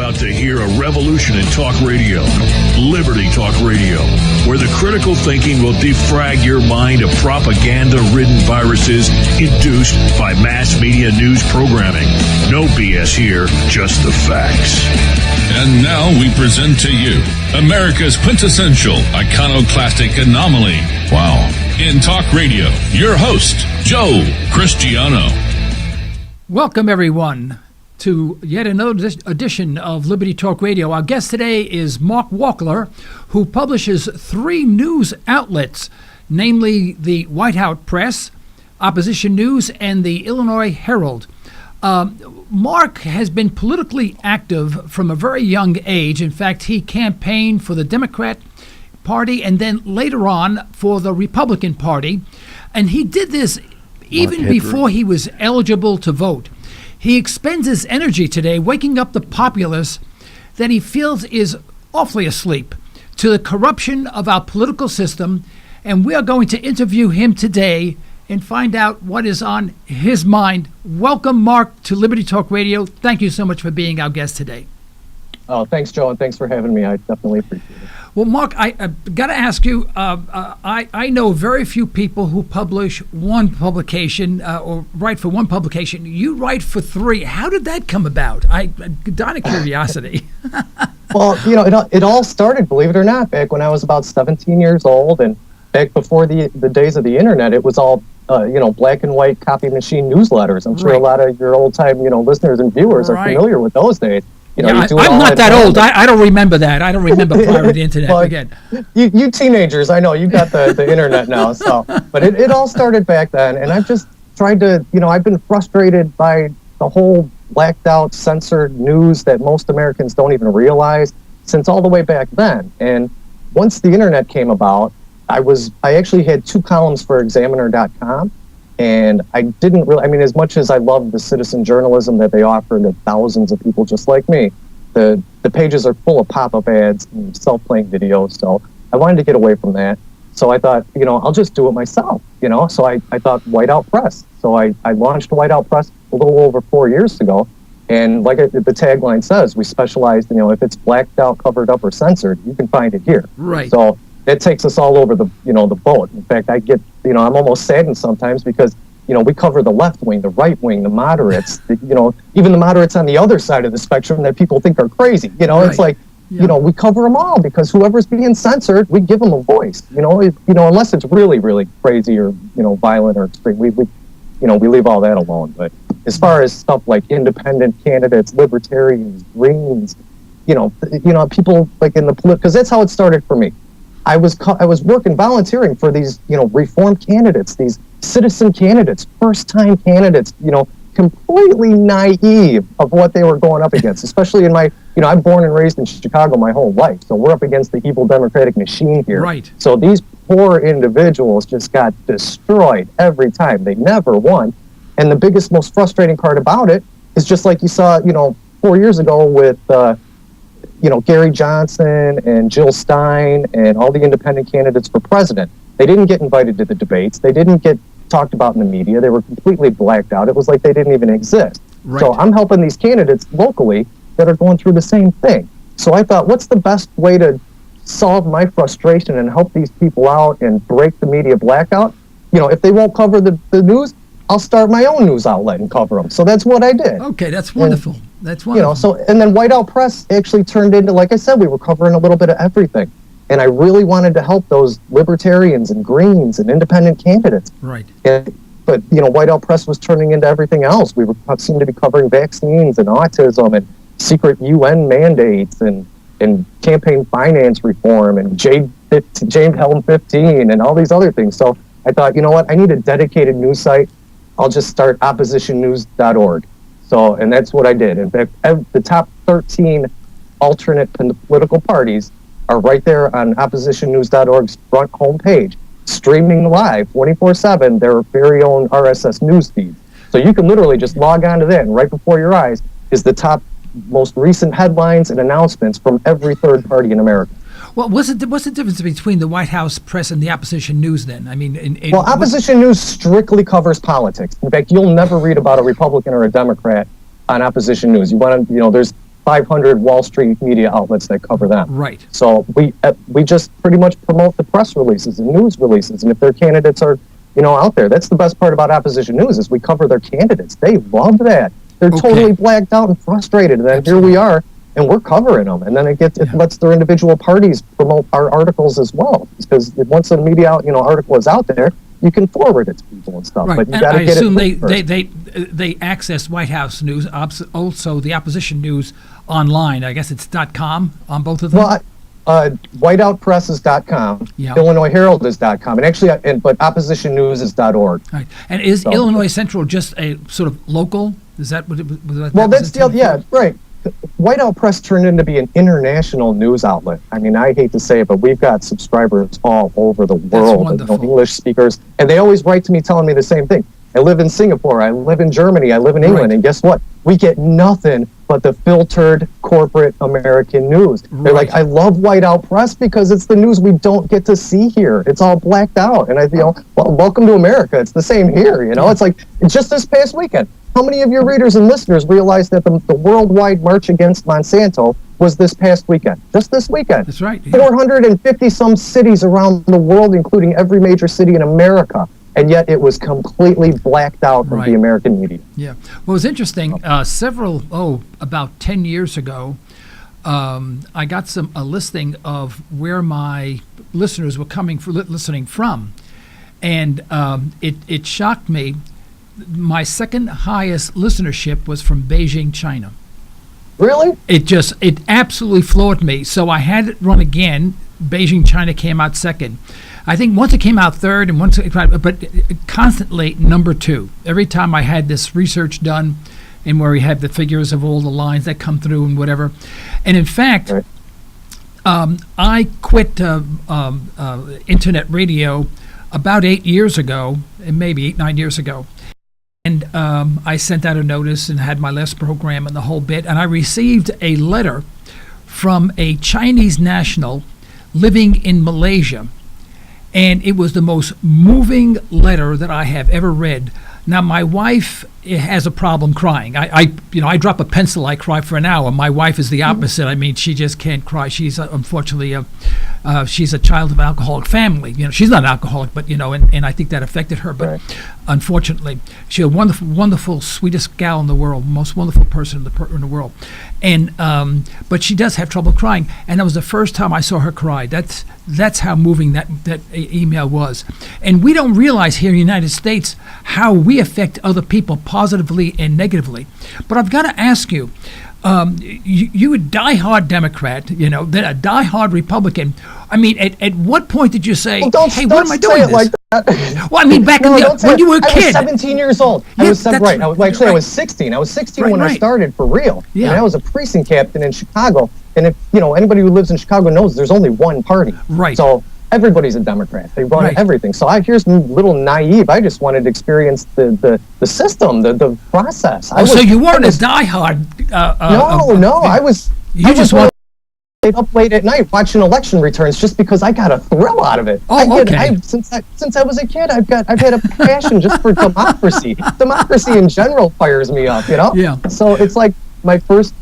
about to hear a revolution in talk radio, Liberty Talk Radio, where the critical thinking will defrag your mind of propaganda-ridden viruses induced by mass media news programming. No BS here, just the facts. And now we present to you America's quintessential iconoclastic anomaly. Wow. In talk radio, your host, Joe Cristiano. Welcome, everyone, to yet another edition of Liberty Talk Radio. Our guest today is Mark Wachtler, who publishes 3 news outlets, namely the Whiteout Press, Opposition News, and the Illinois Herald. Mark has been politically active from a very young age. In fact, he campaigned for the Democrat Party and then later on for the Republican Party. And he did this even before he was eligible to vote. He expends his energy today waking up the populace that he feels is awfully asleep to the corruption of our political system. And we are going to interview him today and find out what is on his mind. Welcome, Mark, to Liberty Talk Radio. Thank you so much for being our guest today. Oh, thanks, Joe, and thanks for having me. I definitely appreciate it. Well, Mark, I got to ask you, I know very few people who publish one publication or write for one publication. You write for 3. How did that come about? I'm dying of curiosity. Well, you know, it all started, believe it or not, back when I was about 17 years old, and back before the days of the internet. It was all black and white copy machine newsletters. I'm sure a lot of your old time listeners and viewers are familiar with those days. I'm not that old. I don't remember that. I don't remember prior to the internet. Well, again, you teenagers, I know you got the internet now. So, but it all started back then, and I've just tried to, I've been frustrated by the whole blacked out, censored news that most Americans don't even realize since all the way back then. And once the internet came about, I actually had 2 columns for Examiner.com. And I didn't really, as much as I love the citizen journalism that they offer to thousands of people just like me, the pages are full of pop-up ads and self-playing videos. So I wanted to get away from that. So I thought, I'll just do it myself, So I thought Whiteout Press. So I launched Whiteout Press a little over 4 years ago. And like the tagline says, we specialize, if it's blacked out, covered up, or censored, you can find it here. Right. So it takes us all over the boat. In fact, I get, I'm almost saddened sometimes because, we cover the left wing, the right wing, the moderates, even the moderates on the other side of the spectrum that people think are crazy. Right. It's like, we cover them all because whoever's being censored, we give them a voice. Unless it's really, really crazy or, violent or extreme, we leave all that alone. But as far as stuff like independent candidates, libertarians, Greens, people like in the because that's how it started for me. I was working, volunteering for these, reformed candidates, these citizen candidates, first-time candidates, completely naive of what they were going up against, especially in my, I'm born and raised in Chicago my whole life, so we're up against the evil Democratic machine here. Right. So these poor individuals just got destroyed every time. They never won. And the biggest, most frustrating part about it is just like you saw, 4 years ago with, Gary Johnson and Jill Stein and all the independent candidates for president. They didn't get invited to the debates. They didn't get talked about in the media. They were completely blacked out. It was like they didn't even exist. Right. So I'm helping these candidates locally that are going through the same thing. So I thought, what's the best way to solve my frustration and help these people out and break the media blackout? If they won't cover the news, I'll start my own news outlet and cover them. So that's what I did. Okay, that's wonderful. That's wonderful. And then Whiteout Press actually turned into, like I said, we were covering a little bit of everything. And I really wanted to help those libertarians and Greens and independent candidates. Right. But Whiteout Press was turning into everything else. We seemed to be covering vaccines and autism and secret UN mandates and campaign finance reform and James Helm 15 and all these other things. So I thought, I need a dedicated news site. I'll just start oppositionnews.org. So, and that's what I did. In fact, the top 13 alternate political parties are right there on oppositionnews.org's front homepage, streaming live 24/7 their very own RSS news feed. So you can literally just log on to that, and right before your eyes is the top most recent headlines and announcements from every third party in America. Well, what's the difference between the Whiteout Press and the Opposition News then? I mean, Opposition News strictly covers politics. In fact, you'll never read about a Republican or a Democrat on Opposition News. You want to, there's 500 Wall Street media outlets that cover them. Right. So we just pretty much promote the press releases and news releases, and if their candidates are out there, that's the best part about opposition news is we cover their candidates. They love that. They're totally blacked out and frustrated, and then here we are, and we're covering them, and then it lets their individual parties promote our articles as well, because once a media article is out there, you can forward it to people and stuff. Right. But you And got to I get assume it they access White House news, also the opposition news online. I guess it's .com on both of them. Well, Whiteout Press is .com, Yeah. Illinois Herald is .com, and actually, but opposition news is .org. Right. And is Illinois Central just a sort of local? Is that what it was? Well, that's right. Whiteout Press turned into be an international news outlet. I mean, I hate to say it, but we've got subscribers all over the world, English speakers, and they always write to me telling me the same thing. I live in Singapore, I live in Germany, I live in England, and guess what? We get nothing but the filtered corporate American news. They're like, I love Whiteout Press because it's the news we don't get to see here. It's all blacked out. And well, welcome to America. It's the same here. It's like just this past weekend. How many of your readers and listeners realize that the worldwide march against Monsanto was this past weekend? Just this weekend. That's right. 450 some cities around the world, including every major city in America. And yet it was completely blacked out of the American media. Yeah. Well, it was interesting. About 10 years ago, I got a listing of where my listeners were listening from. And it shocked me. My second highest listenership was from Beijing, China. Really? It absolutely floored me. So I had it run again. Beijing, China came out second. I think once it came out third, and but constantly number two. Every time I had this research done, and where we had the figures of all the lines that come through and whatever. And in fact, I quit internet radio about 8 years ago, and maybe 8-9 years ago. And I sent out a notice and had my last program and the whole bit. And I received a letter from a Chinese national living in Malaysia. And it was the most moving letter that I have ever read. Now, my wife has a problem crying. I drop a pencil, I cry for an hour. My wife is the opposite. I mean, she just can't cry. She's unfortunately she's a child of an alcoholic family. She's not an alcoholic, but and I think that affected her. But unfortunately, she's a wonderful, wonderful, sweetest gal in the world, most wonderful person in the world. And but she does have trouble crying, and that was the first time I saw her cry. That's how moving that email was. And we don't realize here in the United States how we affect other people positively and negatively. But I've got to ask you, you a diehard Democrat, then a diehard Republican. I mean, at what point did you say, "Hey, what am I doing this?" Like that. Well, I mean, back when you were a kid. I was 17 years old. I was 16. I was 16 when I started for real. Yeah. And I was a precinct captain in Chicago. And if anybody who lives in Chicago knows, there's only one party. Right. So everybody's a Democrat. They run everything. So here's a little naive. I just wanted to experience the system, the process. So you weren't a diehard. No. I was. You just want. Stayed up late at night watching election returns just because I got a thrill out of it. Since I was a kid, I've had a passion just for democracy. Democracy in general fires me up. Yeah. So it's like my first.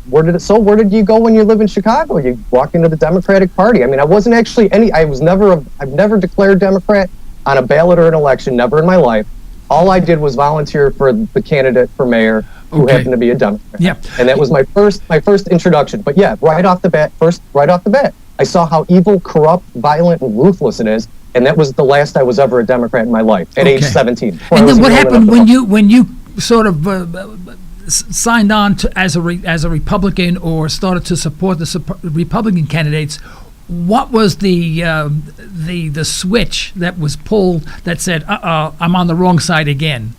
Where did you go when you live in Chicago? You walk into the Democratic Party. I mean, I wasn't actually I've never declared Democrat on a ballot or an election. Never in my life. All I did was volunteer for the candidate for mayor who happened to be a Democrat. Yeah. And that was my first introduction. But yeah, right off the bat, I saw how evil, corrupt, violent, and ruthless it is. And that was the last I was ever a Democrat in my life at age 17. And then what happened when you sort of signed on as a Republican or started to support the Republican candidates? What was the switch that was pulled that said, I'm on the wrong side again?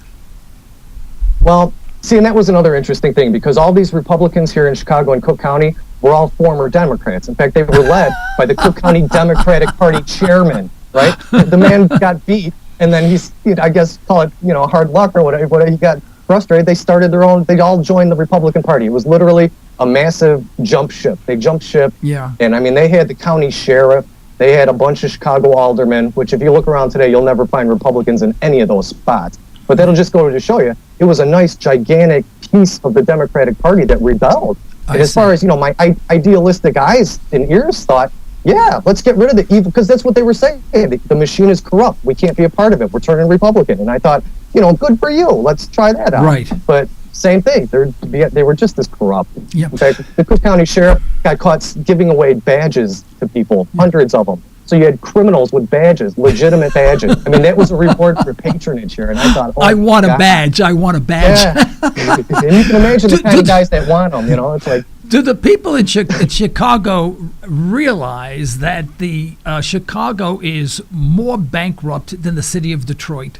Well, see, and that was another interesting thing because all these Republicans here in Chicago and Cook County were all former Democrats. In fact, they were led by the Cook County Democratic Party chairman, right? The man got beat, and then he's, I guess, call it, hard luck or whatever. He got frustrated. They all joined the Republican Party. It was literally a massive jump ship. They jumped ship. Yeah. And I mean, they had the county sheriff. They had a bunch of Chicago aldermen, which if you look around today, you'll never find Republicans in any of those spots. But that'll just go to show you, it was a nice, gigantic piece of the Democratic Party that rebelled. And as far as, my idealistic eyes and ears thought, yeah, let's get rid of the evil, because that's what they were saying. The machine is corrupt. We can't be a part of it. We're turning Republican. And I thought, good for you. Let's try that out. Right. But same thing. They were just as corrupt. Yep. In fact, the Cook County Sheriff got caught giving away badges to people, hundreds of them. So you had criminals with badges, legitimate badges. I mean, that was a reward for patronage here. And I thought, I want a badge. I want a badge. Yeah. And you can imagine the kind of guys that want them. It's like. Do the people in Chicago realize that the Chicago is more bankrupt than the city of Detroit?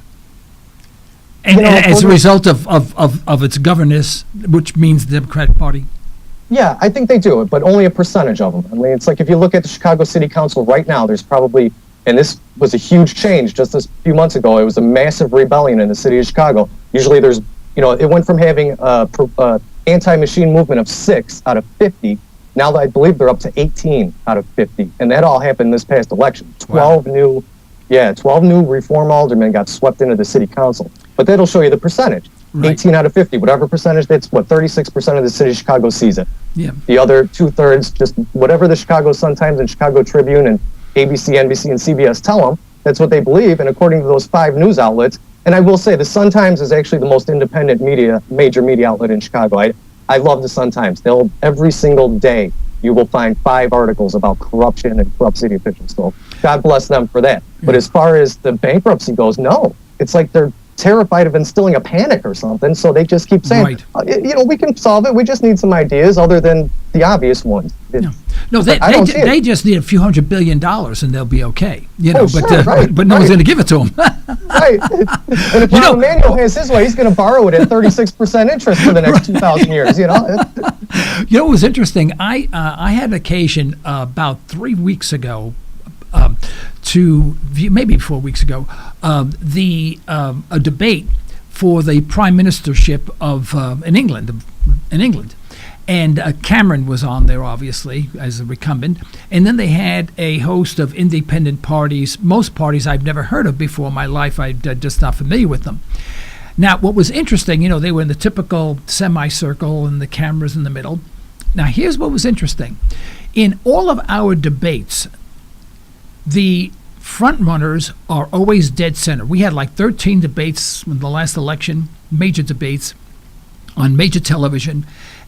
And as a result of its governance, which means the Democratic Party? Yeah, I think they do, but only a percentage of them. I mean, it's like if you look at the Chicago City Council right now, there's probably, and this was a huge change just a few months ago, it was a massive rebellion in the city of Chicago. Usually there's, it went from having anti-machine movement of 6 out of 50. Now I believe they're up to 18 out of 50. And that all happened this past election. 12 new reform aldermen got swept into the city council. But that'll show you the percentage. Right. 18 out of 50, whatever percentage, that's 36% of the city of Chicago sees it. Yeah. The other 2/3, just whatever the Chicago Sun-Times and Chicago Tribune and ABC, NBC, and CBS tell them, that's what they believe. And according to those 5 news outlets, and I will say the Sun-Times is actually the most independent major media outlet in Chicago. I love the Sun-Times. Every single day you will find 5 articles about corruption and corrupt city officials. So God bless them for that. Yeah. But as far as the bankruptcy goes, no. It's like they're terrified of instilling a panic or something, so they just keep saying, right. We can solve it. We just need some ideas other than the obvious ones. No, they just need a few $100 billion and they'll be okay. But no one's going to give it to them. Right. And if Rahm Emanuel has his way, he's going to borrow it at 36% interest for the next 2,000 years. It was interesting. I had an occasion about 3 weeks ago. To view, maybe 4 weeks ago, a debate for the prime ministership of in England, and Cameron was on there obviously as a recumbent, and then they had a host of independent parties, most parties I've never heard of before in my life. I'm just not familiar with them. Now, what was interesting, they were in the typical semicircle and the cameras in the middle. Now, here's what was interesting: in all of our debates, the front runners are always dead center. We had like 13 debates in the last election, major debates on major television,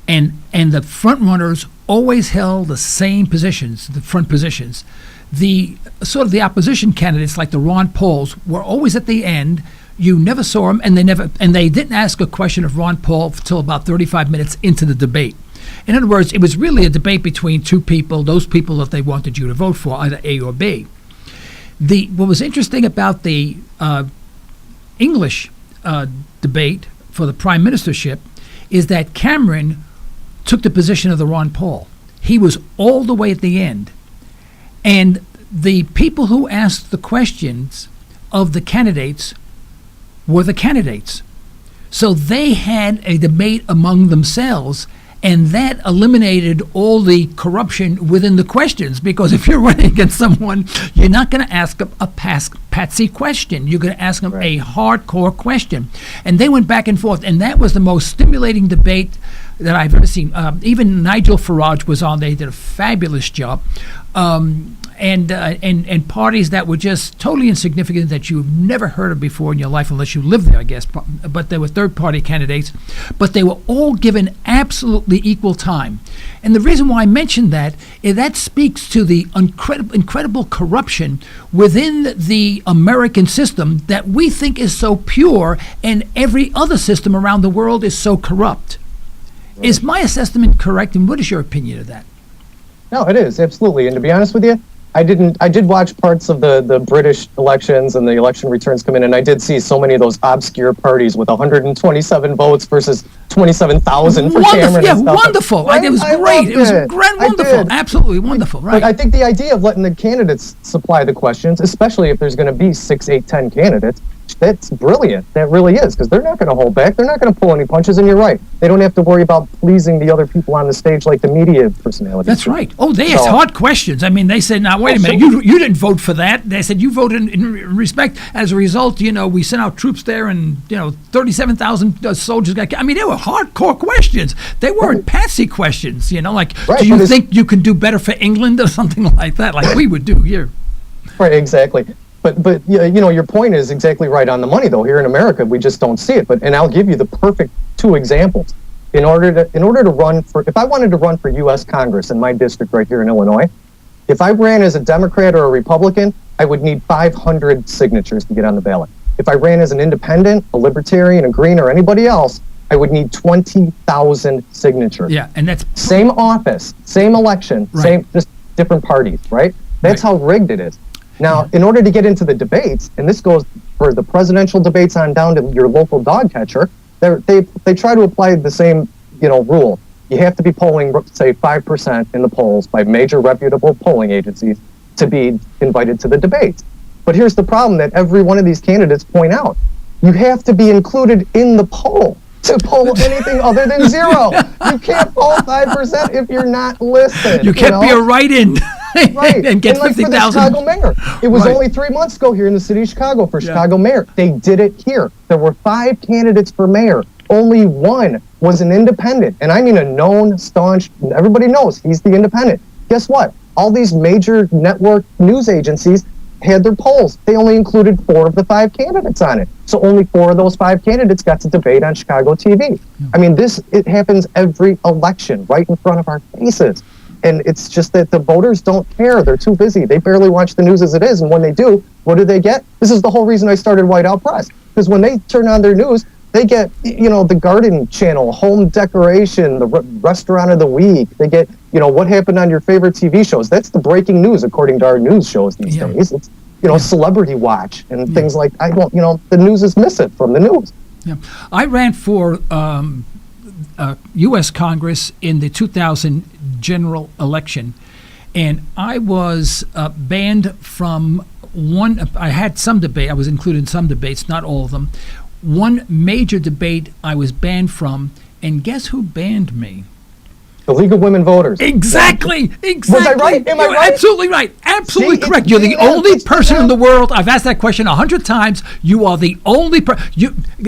and the front runners always held the same positions, the front positions. The sort of the opposition candidates, like the Ron Pauls, were always at the end. You never saw them, and they didn't ask a question of Ron Paul until about 35 minutes into the debate. In other words, it was really a debate between two people, those people that they wanted you to vote for, either A or B. What was interesting about the English debate for the prime ministership is that Cameron took the position of the Ron Paul. He was all the way at the end. And the people who asked the questions of the candidates were the candidates. So they had a debate among themselves, and that eliminated all the corruption within the questions, because if you're running against someone, you're not going to ask a patsy question. You're going to ask them a hardcore question. And they went back and forth, and that was the most stimulating debate that I've ever seen. Even Nigel Farage was on there. He did a fabulous job. And parties that were just totally insignificant that you've never heard of before in your life unless you lived there, I guess. But they were third-party candidates. But they were all given absolutely equal time. And the reason why I mentioned that is that speaks to the incredible corruption within the American system that we think is so pure, and every other system around the world is so corrupt. Right. Is my assessment correct, and what is your opinion of that? No, it is, absolutely. And to be honest with you, I did watch parts of the British elections and the election returns come in, and I did see so many of those obscure parties with 127 votes versus 27,000 for Cameron. Yeah, and stuff. wonderful. Right? It was great. It was wonderful. Absolutely wonderful. Right. But I think the idea of letting the candidates supply the questions, especially if there's going to be 6, 8, 10 candidates, That's brilliant. That really is, because they're not going to hold back. They're not going to pull any punches, and you're right. They don't have to worry about pleasing the other people on the stage like the media personalities. That's right. Oh, they asked hard questions. I mean, they said, now, wait a minute, you didn't vote for that. They said, you voted in respect. As a result, we sent out troops there, and, 37,000 soldiers got killed. I mean, they were hardcore questions. They weren't patsy questions, like, do you think you can do better for England or something like that, like we would do here? Right, exactly. But your point is exactly right on the money, though. Here in America, we just don't see it. And I'll give you the perfect two examples. In order to run for, if I wanted to run for U.S. Congress in my district right here in Illinois, if I ran as a Democrat or a Republican, I would need 500 signatures to get on the ballot. If I ran as an independent, a libertarian, a green, or anybody else, I would need 20,000 signatures. Yeah, and that's same office, same election, same, just different parties, right? That's how rigged it is. Now, in order to get into the debates, and this goes for the presidential debates on down to your local dog catcher, they try to apply the same, rule. You have to be polling, say, 5% in the polls by major reputable polling agencies to be invited to the debates. But here's the problem that every one of these candidates point out. You have to be included in the poll to poll anything other than zero. You can't poll 5% if you're not listed. You can't be a write-in. Right. And get 50,000. For the Chicago mayor. It was only 3 months ago here in the city of Chicago for Chicago mayor. They did it here. There were 5 candidates for mayor. Only one was an independent. And I mean a known, staunch, everybody knows he's the independent. Guess what? All these major network news agencies had their polls. They only included 4 of the 5 candidates on it. So only 4 of those 5 candidates got to debate on Chicago TV. I mean, it happens every election right in front of our faces. And it's just that the voters don't care. They're too busy. They barely watch the news as it is. And when they do, what do they get? This is the whole reason I started Whiteout Press. Because when they turn on their news, they get, the garden channel, home decoration, the restaurant of the week. They get, what happened on your favorite TV shows. That's the breaking news, according to our news shows these days. It's, Celebrity Watch and things like, the news is missing from the news. Yeah. I ran for U.S. Congress in the 2000 general election, and I was banned from I had some debate. I was included in some debates, not all of them. One major debate I was banned from, and guess who banned me? The League of Women Voters. Exactly. Was I right? Am I right? Absolutely right. Absolutely correct. You're the only person in the world. I've asked that question 100 times. You are the only person.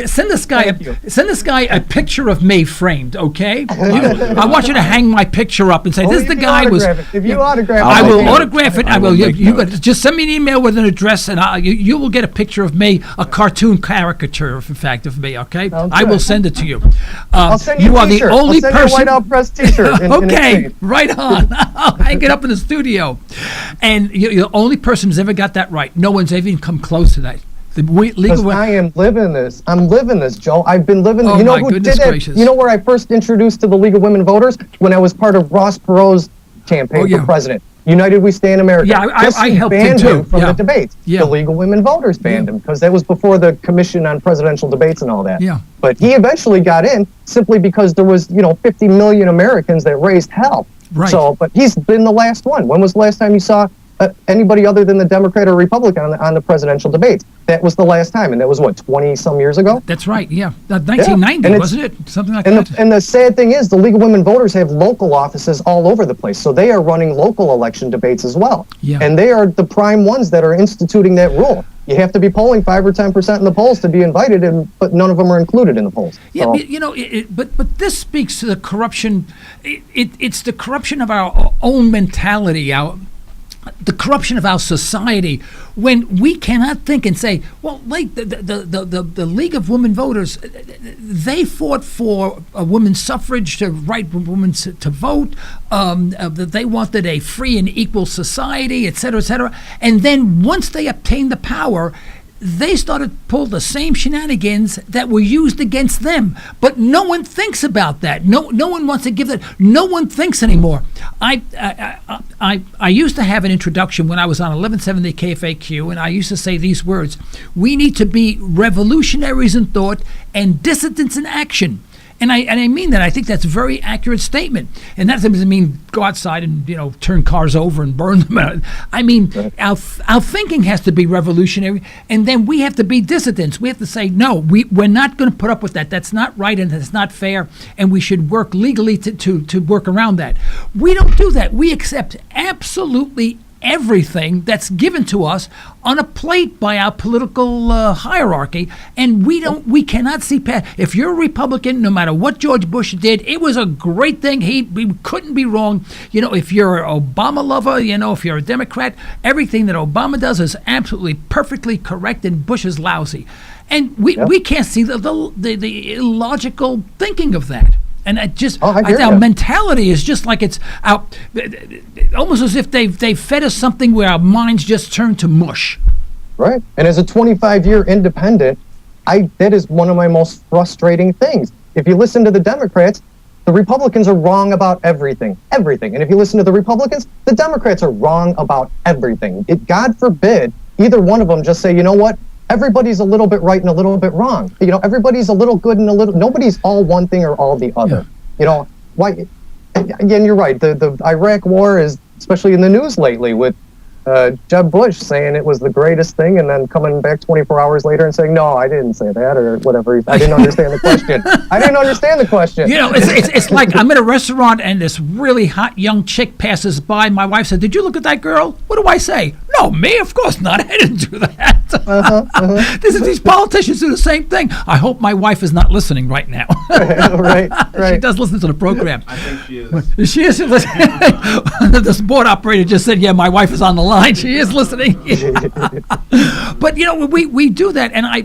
Send this guy a picture of me framed, okay? I want you to hang my picture up and say, this is the guy was. If you autograph it, I will autograph it. I will. You just send me an email with an address, and you will get a picture of me, a cartoon caricature, in fact, of me, okay? I will send it to you. I'll send you a t-shirt. You are the only person. I'll send you a Whiteout Press t-shirt. Okay, right on. I'll hang it up in the studio. And you're the only person who's ever got that right. No one's even come close to that. Because I am living this. I'm living this, Joe. I've been living this. Oh, you know my who goodness did it? gracious. You know where I first introduced to the League of Women Voters? When I was part of Ross Perot's campaign for president. United We Stand America. Yeah, I helped him too. From the debates. The League of Women Voters banned him because that was before the Commission on Presidential Debates and all that. Yeah. But he eventually got in simply because there was, 50 million Americans that raised hell. Right. So, but he's been the last one. When was the last time you saw anybody other than the Democrat or Republican on the presidential debates? That was the last time, and that was, 20-some years ago? That's right, 1990, wasn't it? Something like that. And the sad thing is, the League of Women Voters have local offices all over the place, so they are running local election debates as well. Yeah. And they are the prime ones that are instituting that rule. You have to be polling 5 or 10% in the polls to be invited, but none of them are included in the polls. Yeah, so. But this speaks to the corruption. It's the corruption of our own mentality, the corruption of our society, when we cannot think and say, well, like the League of Women Voters, they fought for a women's suffrage, to right women to vote, that they wanted a free and equal society, et cetera, and then once they obtained the power, they started to pull the same shenanigans that were used against them. But no one thinks about that. No one wants to give that. No one thinks anymore. I used to have an introduction when I was on 1170 KFAQ, and I used to say these words: we need to be revolutionaries in thought and dissidents in action. And I mean that. I think that's a very accurate statement. And that doesn't mean go outside and, turn cars over and burn them. I mean, our thinking has to be revolutionary, and then we have to be dissidents. We have to say, no, we're not going to put up with that. That's not right, and that's not fair, and we should work legally to work around that. We don't do that. We accept absolutely everything that's given to us on a plate by our political hierarchy, and we cannot see past. If you're a Republican, no matter what George Bush did, it was a great thing. He couldn't be wrong. If you're an Obama lover, if you're a Democrat, everything that Obama does is absolutely perfectly correct, and Bush is lousy. And we can't see the illogical thinking of that. And our mentality is just like it's out, almost as if they've fed us something where our minds just turn to mush. Right. And as a 25-year independent, that is one of my most frustrating things. If you listen to the Democrats, the Republicans are wrong about everything. And if you listen to the Republicans, the Democrats are wrong about everything. God forbid either one of them just say, you know what? Everybody's a little bit right and a little bit wrong. Everybody's a little good and a little. Nobody's all one thing or all the other. Yeah. Why? Again, you're right. The Iraq War is, especially in the news lately, with Jeb Bush saying it was the greatest thing, and then coming back 24 hours later and saying, no, I didn't say that, or whatever. I didn't understand the question. It's like I'm in a restaurant and this really hot young chick passes by. My wife said, "Did you look at that girl?" What do I say? No, me? Of course not. I didn't do that. These politicians do the same thing. I hope my wife is not listening right now. Right. She does listen to the program. I think she is. She is listening. The board operator just said, yeah, my wife is on the line. She is listening. But, we do that. And I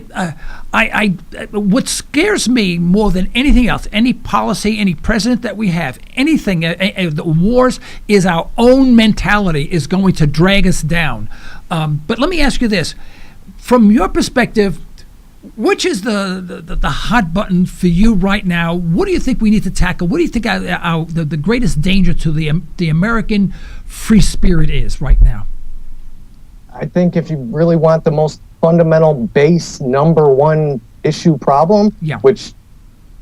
what scares me more than anything else, any policy, any president that we have, anything, the wars, is our own mentality is going to drag us down. But let me ask you this. From your perspective, which is the hot button for you right now? What do you think we need to tackle? What do you think the greatest danger to the American free spirit is right now? I think if you really want the most fundamental base number one issue problem, which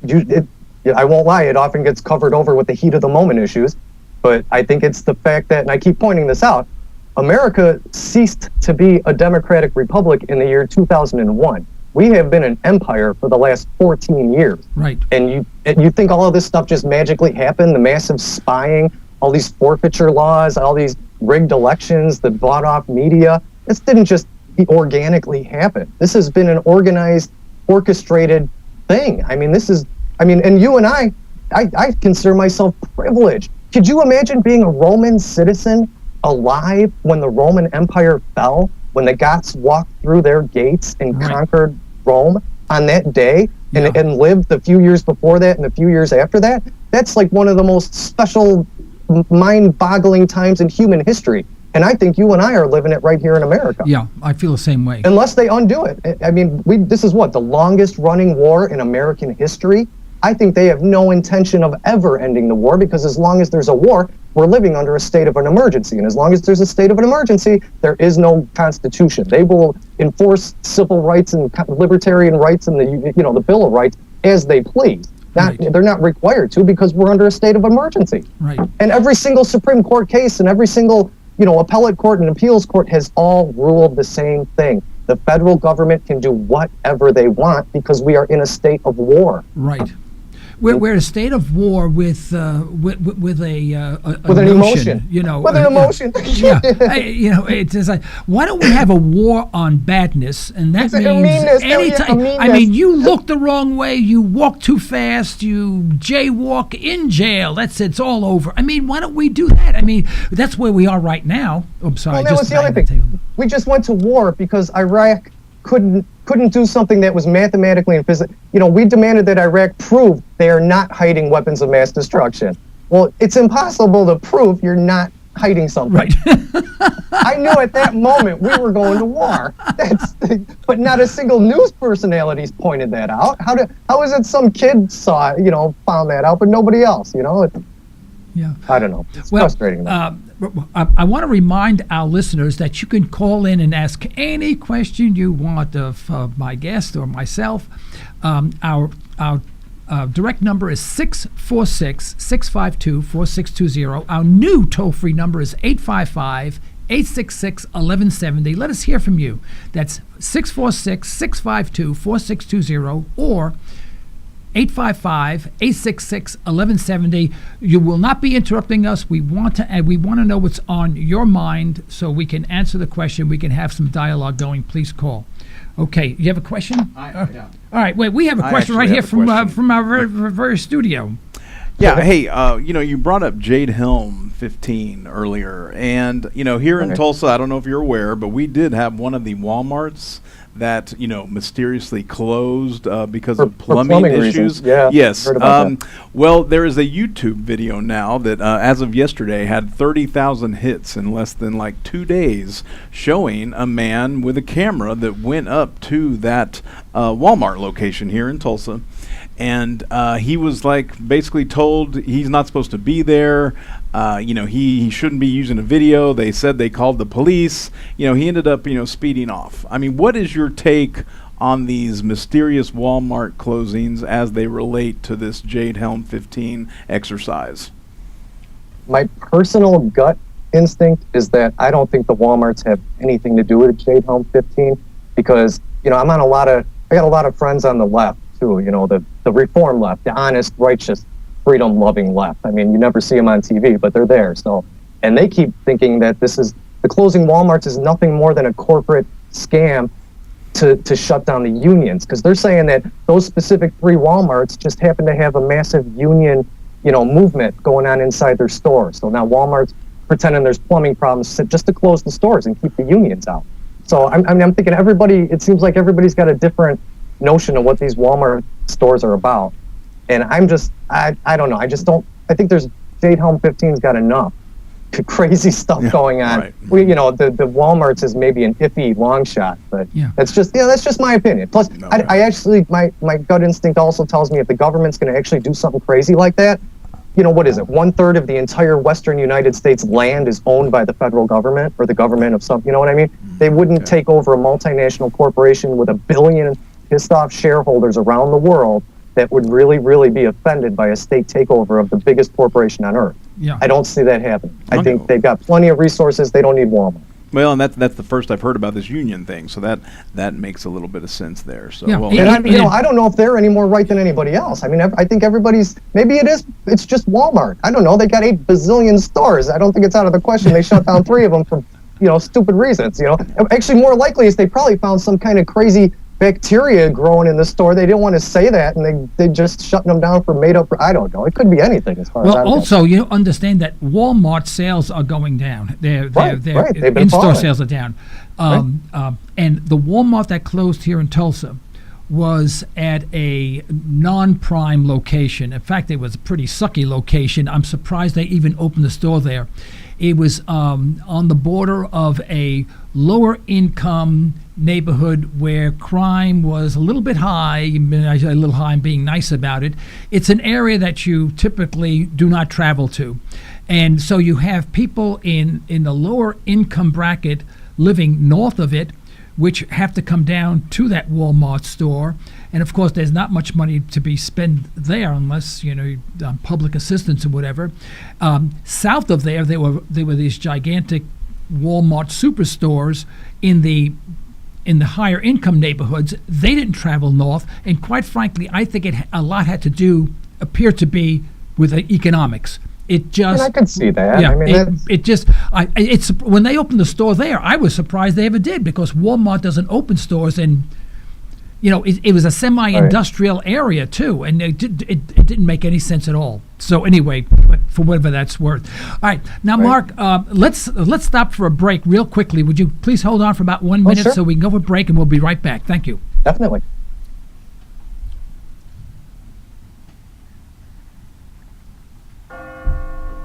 I won't lie, it often gets covered over with the heat of the moment issues, but I think it's the fact that, and I keep pointing this out, America ceased to be a democratic republic in the year 2001. We have been an empire for the last 14 years. Right. And you think all of this stuff just magically happened, the massive spying, all these forfeiture laws, all these rigged elections, the bought off media. This didn't just organically happen. This has been an organized, orchestrated thing. And you and I consider myself privileged. Could you imagine being a Roman citizen alive when the Roman Empire fell, when the Goths walked through their gates and conquered Rome on that day, and lived the few years before that and the few years after that? That's like one of the most special, mind-boggling times in human history. And I think you and I are living it right here in America. Yeah, I feel the same way. Unless they undo it. This is the longest running war in American history. I think they have no intention of ever ending the war, because as long as there's a war, we're living under a state of an emergency. And as long as there's a state of an emergency, there is no constitution. They will enforce civil rights and libertarian rights and the Bill of Rights as they please. They're not required to, because we're under a state of emergency. Right. And every single Supreme Court case and every single appellate court and appeals court has all ruled the same thing. The federal government can do whatever they want because we are in a state of war. Right. We're in a state of war with an emotion. With an emotion. It's just like, why don't we have a war on badness? And that means anytime. You look the wrong way, you walk too fast, you jaywalk in jail. It's all over. Why don't we do that? That's where we are right now. I'm sorry. Well, that was the other thing. We just went to war because Iraq couldn't do something that was mathematically and physically. We demanded that Iraq prove they are not hiding weapons of mass destruction. Well, it's impossible to prove you're not hiding something. Right. I knew at that moment we were going to war. But not a single news personality's pointed that out. How is it some kid saw it, found that out, but nobody else, Yeah. I don't know. It's frustrating. I want to remind our listeners that you can call in and ask any question you want of my guest or myself. Our direct number is 646-652-4620. Our new toll-free number is 855-866-1170. Let us hear from you. That's 646-652-4620 or 855-866-1170. You will not be interrupting us. We want to know what's on your mind so we can answer the question. We can have some dialogue going. Please call. Okay, you have a question? Yeah. All right, wait, we have a question right here from our very studio. Yeah, hey, you brought up Jade Helm 15 earlier, and, here in Tulsa, I don't know if you're aware, but we did have one of the Walmarts that, mysteriously closed because of plumbing issues. Reasons. Yeah, yes. Well, there is a YouTube video now that, as of yesterday, had 30,000 hits in less than 2 days, showing a man with a camera that went up to that Walmart location here in Tulsa. And he was basically told he's not supposed to be there. He shouldn't be using a video. They said they called the police. He ended up, speeding off. I mean, what is your take on these mysterious Walmart closings as they relate to this Jade Helm 15 exercise? My personal gut instinct is that I don't think the Walmarts have anything to do with Jade Helm 15 because, I got a lot of friends on the left too, the reform left, the honest, righteous, freedom-loving left. I mean, you never see them on TV, but they're there. So, and they keep thinking that the closing Walmarts is nothing more than a corporate scam to shut down the unions, because they're saying that those specific 3 Walmarts just happen to have a massive union, movement going on inside their stores. So now Walmart's pretending there's plumbing problems just to close the stores and keep the unions out. So I'm thinking it seems like everybody's got a different notion of what these Walmart stores are about. And I don't know. I think Jade Helm 15's got enough crazy stuff going on. Right. The Walmart's is maybe an iffy long shot, but that's just my opinion. Plus, I actually, my gut instinct also tells me if the government's going to actually do something crazy like that, what is it? 1/3 of the entire Western United States land is owned by the federal government or the government of some, you know what I mean? They wouldn't take over a multinational corporation with 1 billion pissed off shareholders around the world that would really, really be offended by a state takeover of the biggest corporation on earth. Yeah. I don't see that happening. I think they've got plenty of resources. They don't need Walmart. Well, and that's the first I've heard about this union thing, so that makes a little bit of sense there. So, yeah. I don't know if they're any more right than anybody else. I mean, I think it's just Walmart. I don't know. They got 8 bazillion stores. I don't think it's out of the question they shut down 3 of them for, stupid reasons. Actually, more likely is they probably found some kind of crazy bacteria growing in the store. They didn't want to say that, and they just shutting them down for made up. I don't know. It could be anything as far as I'm also, understand that Walmart sales are going down. Their in-store sales are down. And the Walmart that closed here in Tulsa was at a non-prime location. In fact, it was a pretty sucky location. I'm surprised they even opened the store there. It was on the border of a lower income neighborhood where crime was a little bit high. A little high, I'm being nice about it. It's an area that you typically do not travel to. And so you have people in the lower income bracket living north of it, which have to come down to that Walmart store. And of course, there's not much money to be spent there unless, public assistance or whatever. South of there were these gigantic Walmart superstores in the higher income neighborhoods. They didn't travel north. And quite frankly, I think a lot had to appear to be with the economics. It just. I could see that. Yeah, it's when they opened the store there, I was surprised they ever did, because Walmart doesn't open stores, and it was a semi-industrial area too, and it didn't make any sense at all. So anyway, but for whatever that's worth. All right, now Mark, let's stop for a break real quickly. Would you please hold on for about 1 minute sure. so we can go for a break, and we'll be right back. Thank you. Definitely.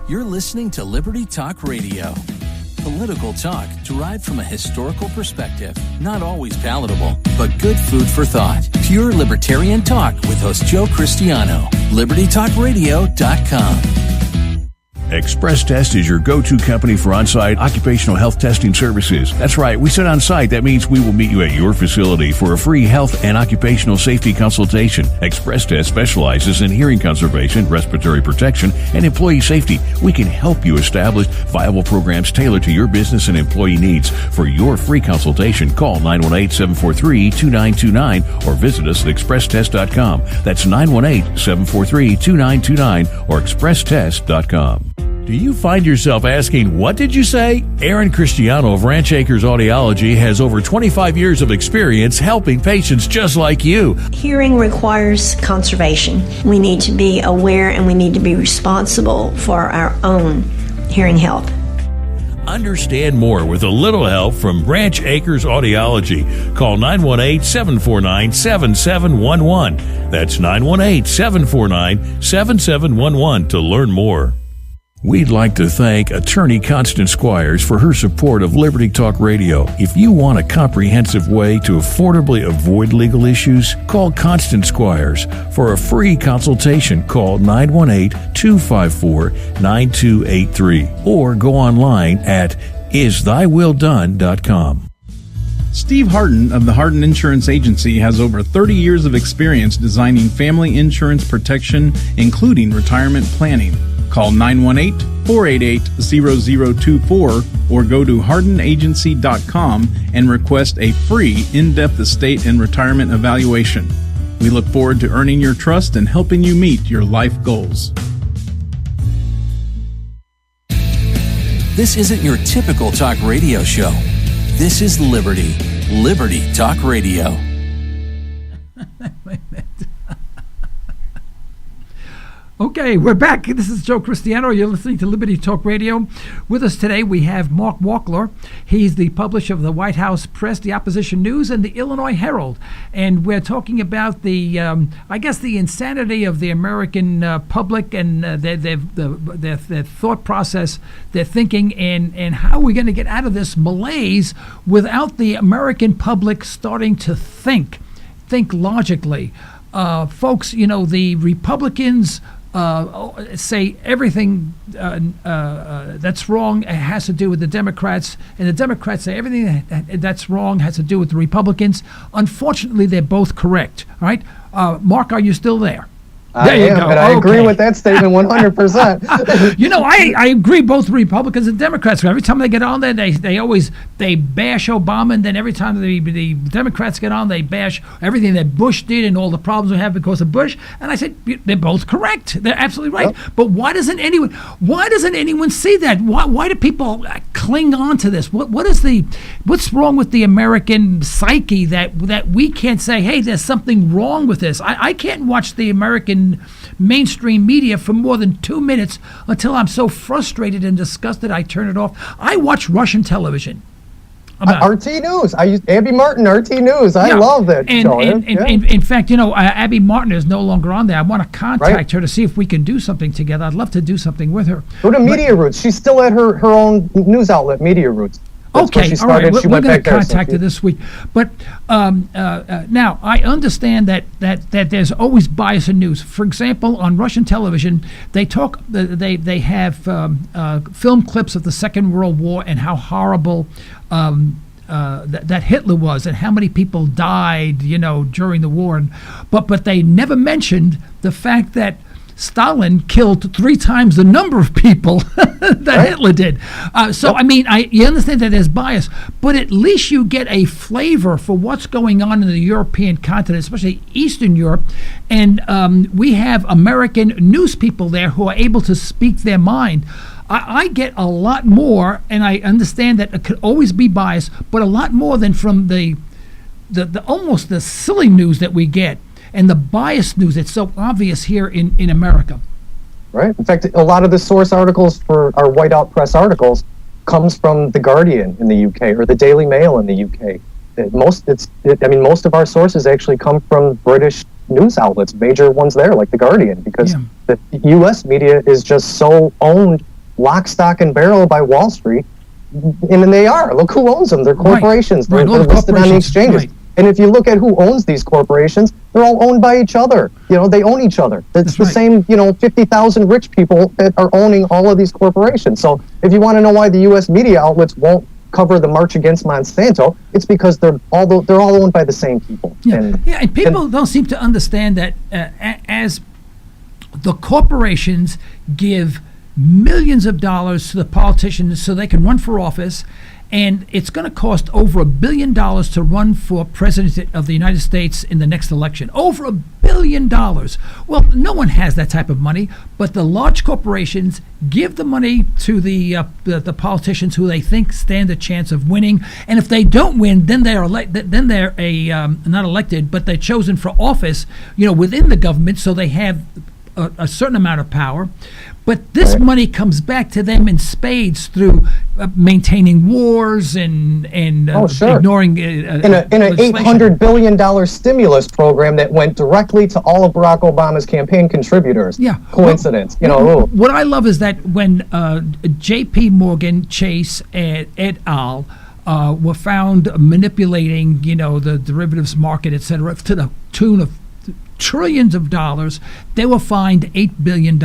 You're listening to Liberty Talk Radio. Political talk derived from a historical perspective. Not always palatable, but good food for thought. Pure libertarian talk with host Joe Cristiano. LibertyTalkRadio.com. Express Test is your go-to company for on-site occupational health testing services. That's right, we said on-site. That means we will meet you at your facility for a free health and occupational safety consultation. Express Test specializes in hearing conservation, respiratory protection, and employee safety. We can help you establish viable programs tailored to your business and employee needs. For your free consultation, call 918-743-2929 or visit us at expresstest.com. That's 918-743-2929 or expresstest.com. Do you find yourself asking, what did you say? Aaron Cristiano of Ranch Acres Audiology has over 25 years of experience helping patients just like you. Hearing requires conservation. We need to be aware and we need to be responsible for our own hearing health. Understand more with a little help from Ranch Acres Audiology. Call 918-749-7711. That's 918-749-7711 to learn more. We'd like to thank attorney Constance Squires for her support of Liberty Talk Radio. If you want a comprehensive way to affordably avoid legal issues, call Constance Squires. For a free consultation, call 918-254-9283 or go online at isthyWillDone.com. Steve Harden of the Harden Insurance Agency has over 30 years of experience designing family insurance protection, including retirement planning. Call 918-488-0024 or go to hardenagency.com and request a free in-depth estate and retirement evaluation. We look forward to earning your trust and helping you meet your life goals. This isn't your typical talk radio show. This is Liberty. Liberty Talk Radio. Okay, we're back. This is Joe Cristiano. You're listening to Liberty Talk Radio. With us today, we have Mark Wachtler. He's the publisher of the Whiteout Press, the Opposition News, and the Illinois Herald. And we're talking about the, the insanity of the American public and their thought process, their thinking, and how we're going to get out of this malaise without the American public starting to think logically. Folks, the Republicans say everything that's wrong has to do with the Democrats, and the Democrats say everything that's wrong has to do with the Republicans. Unfortunately, they're both correct. All right, Mark, are you still there? I am, and I agree with that statement 100%. I agree. Both Republicans and Democrats. Every time they get on there, they bash Obama, and then every time the Democrats get on, they bash everything that Bush did and all the problems we have because of Bush. And I said they're both correct. They're absolutely right. Yep. But why doesn't anyone see that? Why do people cling on to this? What's wrong with the American psyche that we can't say, hey, there's something wrong with this? I can't watch the American mainstream media for more than 2 minutes until I'm so frustrated and disgusted I turn it off. I watch Russian television. RT News. I use Abby Martin, RT News. I love that show. In fact, Abby Martin is no longer on there. I want to contact her to see if we can do something together. I'd love to do something with her. Go to Media Roots. She's still at her own news outlet, Media Roots. That's okay, all right. We're going to contact her this week. But now I understand that there's always bias in news. For example, on Russian television, they have film clips of the Second World War and how horrible that Hitler was and how many people died, during the war. But they never mentioned the fact that Stalin killed 3 times the number of people that Hitler did. You understand that there's bias, but at least you get a flavor for what's going on in the European continent, especially Eastern Europe. And we have American news people there who are able to speak their mind. I get a lot more, and I understand that it could always be biased, but a lot more than from the almost the silly news that we get. And the biased news that's so obvious here in America. Right. In fact, a lot of the source articles for our Whiteout Press articles comes from The Guardian in the UK or the Daily Mail in the UK. Most of our sources actually come from British news outlets, major ones there, like The Guardian, because the U.S. media is just so owned lock, stock, and barrel by Wall Street. And they are. Look who owns them. They're corporations. They're listed on the exchanges. And if you look at who owns these corporations, they're all owned by each other. They own each other. It's the same, 50,000 rich people that are owning all of these corporations. So if you want to know why the U.S. media outlets won't cover the march against Monsanto, it's because they're all owned by the same people. And people don't seem to understand that as the corporations give millions of dollars to the politicians so they can run for office, and it's going to cost over $1 billion to run for president of the United States in the next election. Over $1 billion. Well, no one has that type of money, but the large corporations give the money to the politicians who they think stand a chance of winning. And if they don't win, then they're not elected, but they're chosen for office, within the government, so they have a certain amount of power. But this money comes back to them in spades through maintaining wars and ignoring in an $800 billion stimulus program that went directly to all of Barack Obama's campaign contributors. Yeah, coincidence. What I love is that when J.P. Morgan Chase et al. Were found manipulating, the derivatives market, et cetera, to the tune of trillions of dollars, they were fined $8 billion.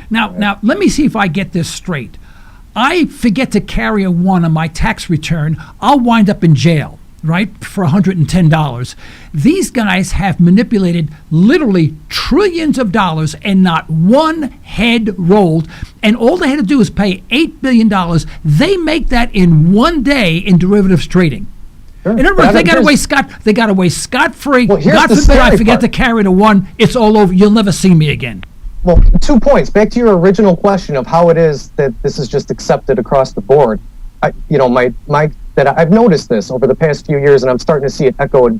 Now, let me see if I get this straight. I forget to carry a 1 on my tax return, I'll wind up in jail, right, for $110. These guys have manipulated literally trillions of dollars and not one head rolled, and all they had to do is pay $8 billion. They make that in one day in derivatives trading. Sure. In other words, they got away scot-free. Well, God forbid I forget to carry the 1. It's all over. You'll never see me again. Well, 2 points. Back to your original question of how it is that this is just accepted across the board. I've noticed this over the past few years, and I'm starting to see it echoed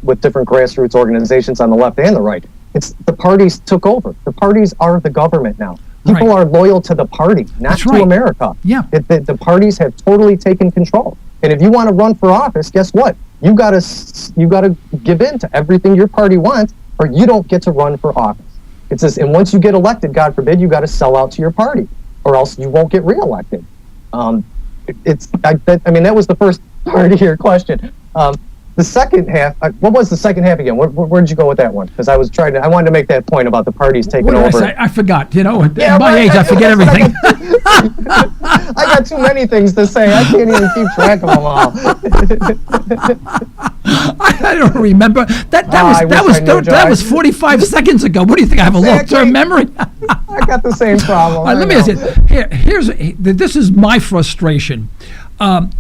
with different grassroots organizations on the left and the right. It's the parties took over. The parties are the government now. People are loyal to the party, not to America. Yeah. The parties have totally taken control. And if you want to run for office, guess what? You got to give in to everything your party wants, or you don't get to run for office. It's this, and once you get elected, God forbid, you got to sell out to your party, or else you won't get reelected. That was the first part of your question. The second half, what was the second half again? Where did you go with that one? Because I wanted to make that point about the parties taking over. I forgot. At my age, I forget everything. I got too many things to say. I can't even keep track of them all. I don't remember. That was 45 seconds ago. What do you think? I have a long-term memory? I got the same problem. Let me ask you. This is my frustration.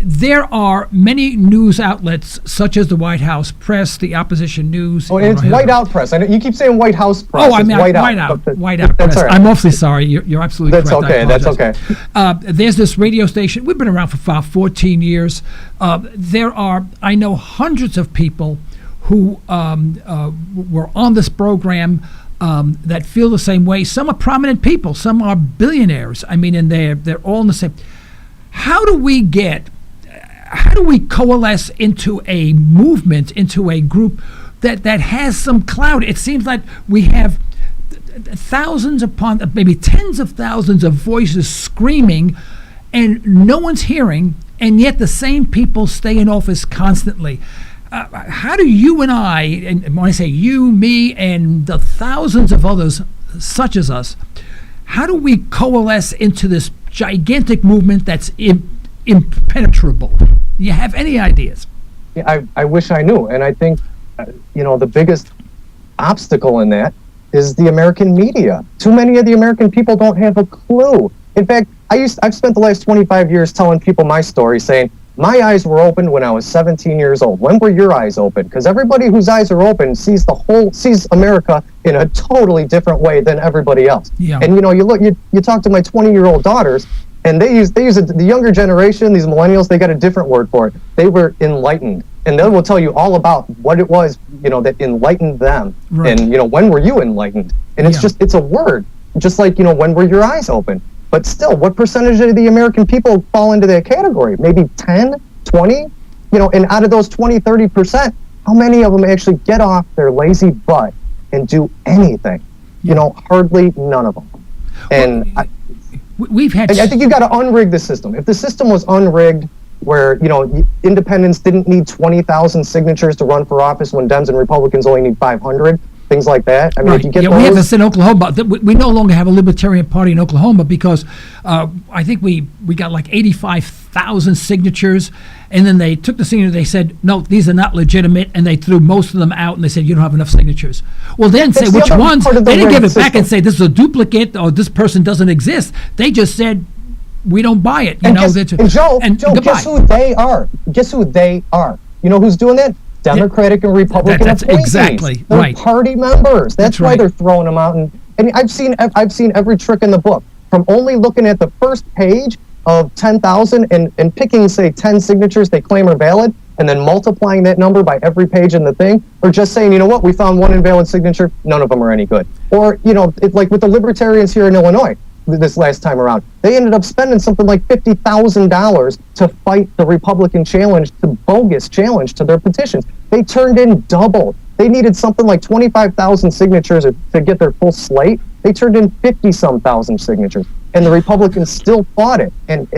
There are many news outlets, such as the Whiteout Press, the Opposition News. Oh, it's Whiteout Press. I know you keep saying White House Press. Oh, I mean Whiteout Press. Right. I'm awfully sorry. You're absolutely correct. That's okay. There's this radio station. We've been around for about 14 years. I know hundreds of people who were on this program that feel the same way. Some are prominent people. Some are billionaires. I mean, and they're all in the same. How do we coalesce into a movement, into a group that has some clout? It seems like we have thousands upon, maybe tens of thousands of voices screaming, and no one's hearing, and yet the same people stay in office constantly. How do you and I, and when I say you, me, and the thousands of others such as us, how do we coalesce into this gigantic movement that's impenetrable? Do you have any ideas? Yeah, I wish I knew. And I think, the biggest obstacle in that is the American media. Too many of the American people don't have a clue. In fact, I've spent the last 25 years telling people my story, saying, my eyes were opened when I was 17 years old. When were your eyes open? Because everybody whose eyes are open sees America in a totally different way than everybody else. Yeah. And you talk to my 20-year-old daughters, and they use the younger generation, these millennials, they got a different word for it. They were enlightened, and they will tell you all about what it was, that enlightened them. Right. And when were you enlightened? And it's a word, just like when were your eyes open? But still, what percentage of the American people fall into that category? Maybe 10, 20? And out of those 20, 30%, how many of them actually get off their lazy butt and do anything? Hardly none of them. And we've had. I think you've got to unrig the system. If the system was unrigged, where, independents didn't need 20,000 signatures to run for office when Dems and Republicans only need 500, things like that. I mean, if you get those, we have this in Oklahoma. We no longer have a Libertarian Party in Oklahoma because I think we got like 85,000 signatures, and then they took the signature. They said, no, these are not legitimate, and they threw most of them out, and they said, you don't have enough signatures. Well, then say which ones. They didn't give it back and say this is a duplicate or this person doesn't exist. They just said, we don't buy it. Joe, guess who they are? Guess who they are? You know who's doing that? Democratic and Republican that's appointees. Exactly They're right. Party members. That's why right. they're throwing them out. And I've seen every trick in the book, from only looking at the first page of 10,000 and picking, say, 10 signatures they claim are valid, and then multiplying that number by every page in the thing, or just saying, you know what, we found one invalid signature, none of them are any good. Or, it's like with the Libertarians here in Illinois this last time around. They ended up spending something like $50,000 to fight the Republican challenge, the bogus challenge to their petitions. They turned in double. They needed something like 25,000 signatures to get their full slate. They turned in 50-some thousand signatures, and the Republicans still fought it. And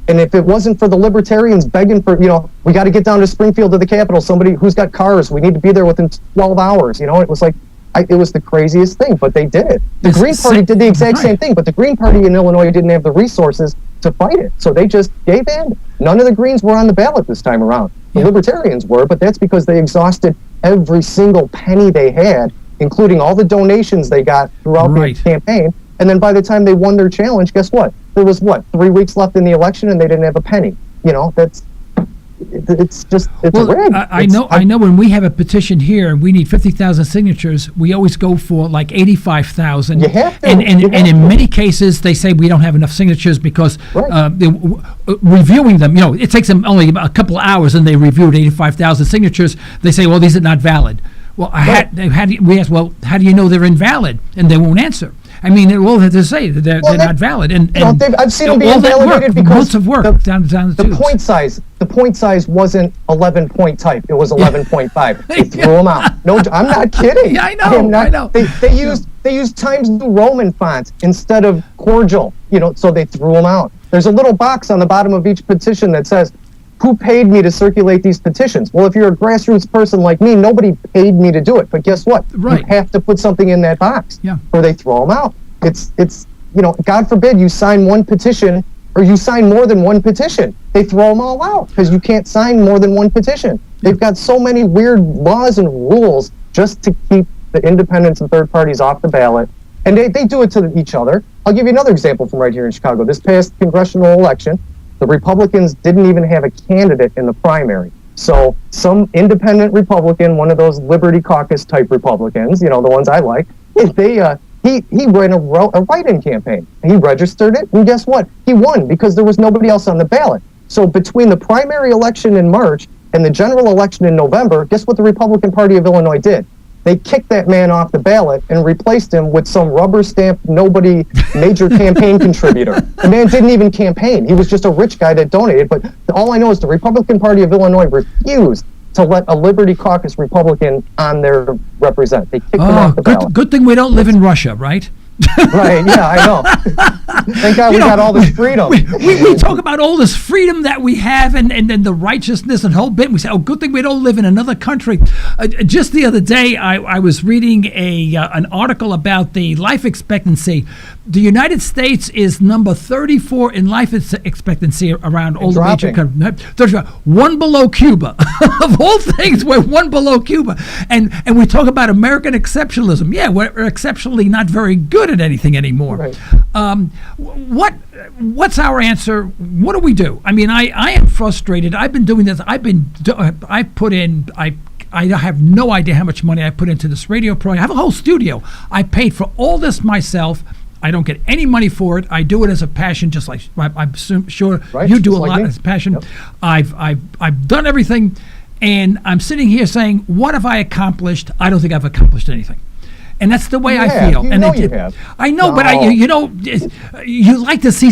if it wasn't for the Libertarians begging for, we got to get down to Springfield to the Capitol, somebody who's got cars, we need to be there within 12 hours. It was like, it was the craziest thing, but they did it. The Green Party did the exact same thing, but the Green Party in Illinois didn't have the resources to fight it. So they just gave in. None of the Greens were on the ballot this time around. The Libertarians were, but that's because they exhausted every single penny they had, including all the donations they got throughout the campaign. And then by the time they won their challenge, guess what? There was 3 weeks left in the election, and they didn't have a penny. It's rigged. I know when we have a petition here and we need 50,000 signatures, we always go for like 85,000. You have to. And in many cases, they say we don't have enough signatures because reviewing them, it takes them only a couple of hours, and they reviewed 85,000 signatures. They say, well, these are not valid. Well, we ask, well, how do you know they're invalid? And they won't answer. I mean, all they have to say that they're not valid. And I've seen them be invalidated because months of work the point size wasn't 11-point type. It was 11.5. They threw them out. No, I'm not kidding. Yeah, I know. They used Times New Roman font instead of cordial. So they threw them out. There's a little box on the bottom of each petition that says, who paid me to circulate these petitions? Well, if you're a grassroots person like me, nobody paid me to do it. But guess what? Right. You have to put something in that box, or they throw them out. It's God forbid you sign one petition, or you sign more than one petition. They throw them all out because you can't sign more than one petition. They've got so many weird laws and rules just to keep the independents and third parties off the ballot. And they do it to each other. I'll give you another example from right here in Chicago. This past congressional election, the Republicans didn't even have a candidate in the primary. So some independent Republican, one of those Liberty Caucus type Republicans, the ones I like, he ran a write-in campaign. He registered it, and guess what? He won because there was nobody else on the ballot. So between the primary election in March and the general election in November, guess what the Republican Party of Illinois did? They kicked that man off the ballot and replaced him with some rubber stamp, nobody major campaign contributor. The man didn't even campaign. He was just a rich guy that donated. But all I know is the Republican Party of Illinois refused to let a Liberty Caucus Republican on there represent. They kicked him off the ballot. Good thing we don't live in Russia, right? Right, yeah, I know. Thank God we got all this freedom. We talk about all this freedom that we have and the righteousness and whole bit. We say, good thing we don't live in another country. Just the other day, I was reading an article about the life expectancy. The United States is number 34 in life expectancy around all the major countries. One below Cuba. Of all things, we're one below Cuba. And we talk about American exceptionalism. Yeah, we're exceptionally not very good at anything anymore. Right. What's our answer? What do we do? I mean, I am frustrated. I've been doing this. I have no idea how much money I put into this radio program. I have a whole studio. I paid for all this myself. I don't get any money for it. I do it as a passion, just like I'm sure you do a lot as a passion. Yep. I've done everything, and I'm sitting here saying, what have I accomplished? I don't think I've accomplished anything. And that's the way I feel. You have. I know, but you like to see.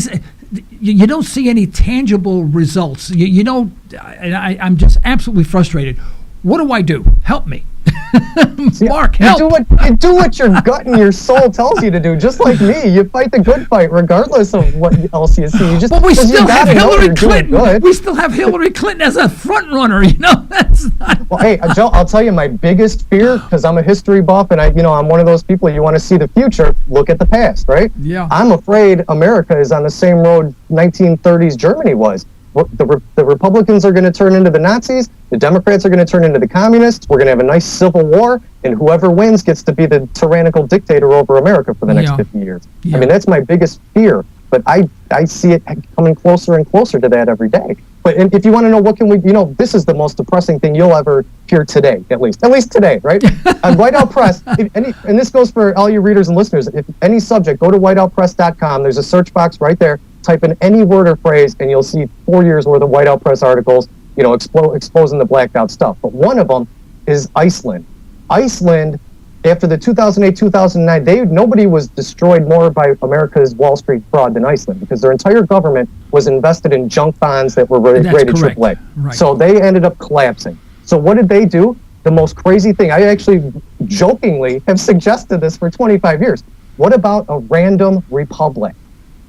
You don't see any tangible results. And I'm just absolutely frustrated. What do I do? Help me. See, Mark, help. You do what your gut and your soul tells you to do, just like me. You fight the good fight regardless of what else you see. But we still have Hillary Clinton. We still have Hillary Clinton as a front runner, That's not... Well, hey, Joe, I'll tell you my biggest fear, because I'm a history buff and I'm one of those people, you want to see the future, look at the past, right? Yeah. I'm afraid America is on the same road 1930s Germany was. The Republicans are going to turn into the Nazis. The Democrats are going to turn into the communists. We're going to have a nice civil war, and whoever wins gets to be the tyrannical dictator over America for the next 50 years. Yeah. I mean, that's my biggest fear. But I see it coming closer and closer to that every day. But if you want to know what can we, this is the most depressing thing you'll ever hear today, at least today, right? On Whiteout Press, and this goes for all your readers and listeners, if any subject, go to whiteoutpress.com. There's a search box right there. Type in any word or phrase, and you'll see 4 years worth of Whiteout Press articles, exposing the blacked out stuff. But one of them is Iceland. Iceland, after the 2008-2009, nobody was destroyed more by America's Wall Street fraud than Iceland, because their entire government was invested in junk bonds that were rated AAA. Right. So they ended up collapsing. So what did they do? The most crazy thing, I actually jokingly have suggested this for 25 years. What about a random republic?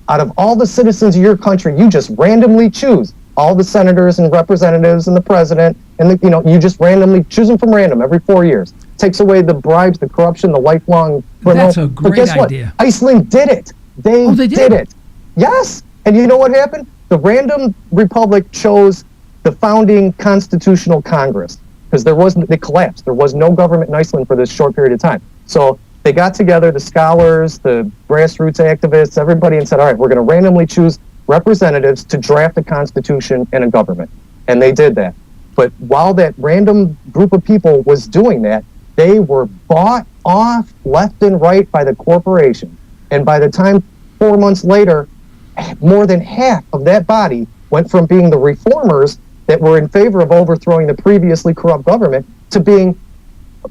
Out of all the citizens of your country, you just randomly choose all the senators and representatives and the president, and you just randomly choose them from random every 4 years. Takes away the bribes, the corruption, the lifelong criminal. That's a great idea. Iceland did it. They did it. Yes. And you know what happened? The random republic chose the founding constitutional Congress, because they collapsed. There was no government in Iceland for this short period of time. So they got together, the scholars, the grassroots activists, everybody, and said, all right, we're going to randomly choose representatives to draft a constitution and a government. And they did that. But while that random group of people was doing that, they were bought off left and right by the corporation. And by the time 4 months later, more than half of that body went from being the reformers that were in favor of overthrowing the previously corrupt government to being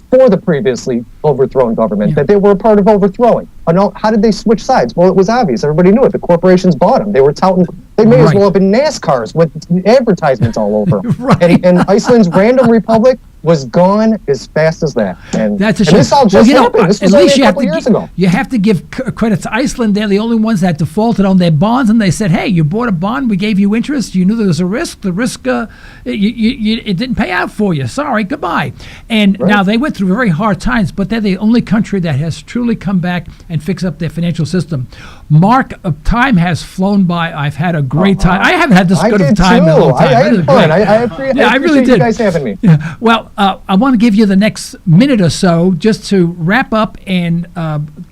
for the previously overthrown government that they were a part of overthrowing. How did they switch sides? Well, it was obvious. Everybody knew it. The corporations bought them. They were touting. They may as well have been NASCARs with advertisements all over them. And Iceland's random republic was gone as fast as that. And that's a shame. This all just happened. This was at least only a couple years ago. You have to give credit to Iceland. They're the only ones that defaulted on their bonds, and they said, hey, you bought a bond, we gave you interest, you knew there was a risk, the risk, it didn't pay out for you. Sorry, goodbye. And now they went through very hard times, but they're the only country that has truly come back and fixed up their financial system. Mark, time has flown by. I've had a great time. I haven't had this good of a time in a long time. I had fun. I appreciate you guys having me. Yeah. Well, I want to give you the next minute or so just to wrap up and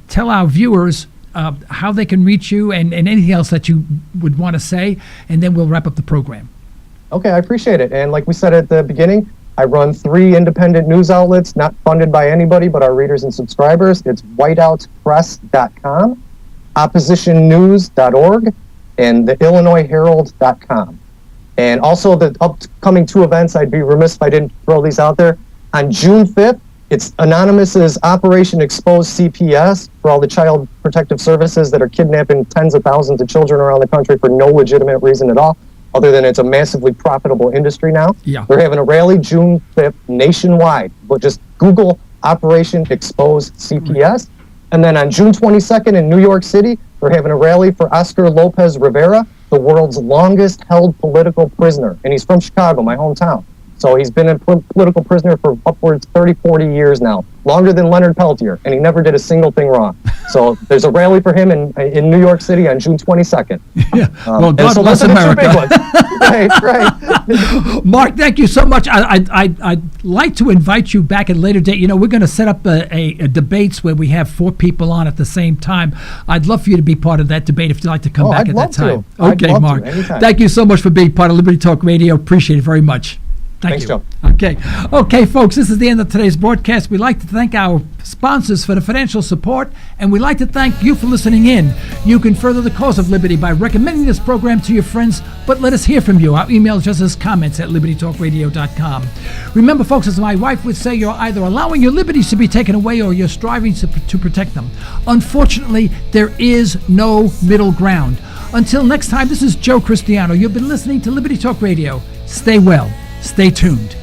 tell our viewers how they can reach you and anything else that you would want to say, and then we'll wrap up the program. Okay, I appreciate it. And like we said at the beginning, I run 3 independent news outlets, not funded by anybody but our readers and subscribers. It's whiteoutpress.com, oppositionnews.org, and the Illinois Herald.com. And also the upcoming 2 events, I'd be remiss if I didn't throw these out there. On June 5th, it's Anonymous's Operation Expose CPS for all the child protective services that are kidnapping tens of thousands of children around the country for no legitimate reason at all, other than it's a massively profitable industry now. Yeah. They're having a rally June 5th nationwide, but just Google Operation Expose CPS. And then on June 22nd in New York City, they're having a rally for Oscar Lopez Rivera, the world's longest held political prisoner. And he's from Chicago, my hometown. So he's been a political prisoner for upwards 30, 40 years now, longer than Leonard Peltier, and he never did a single thing wrong. So there's a rally for him in New York City on June 22nd. Yeah. Well, God bless America. Right. Mark, thank you so much. I'd like to invite you back at a later date. You know, we're going to set up a debates where we have 4 people on at the same time. I'd love for you to be part of that debate if you'd like to come back at that time. Okay, Mark. Thank you so much for being part of Liberty Talk Radio. Appreciate it very much. Thanks, Joe. Okay, folks, this is the end of today's broadcast. We'd like to thank our sponsors for the financial support, and we'd like to thank you for listening in. You can further the cause of liberty by recommending this program to your friends, but let us hear from you. Our email address is comments@libertytalkradio.com. Remember, folks, as my wife would say, you're either allowing your liberties to be taken away or you're striving to protect them. Unfortunately, there is no middle ground. Until next time, this is Joe Cristiano. You've been listening to Liberty Talk Radio. Stay well. Stay tuned.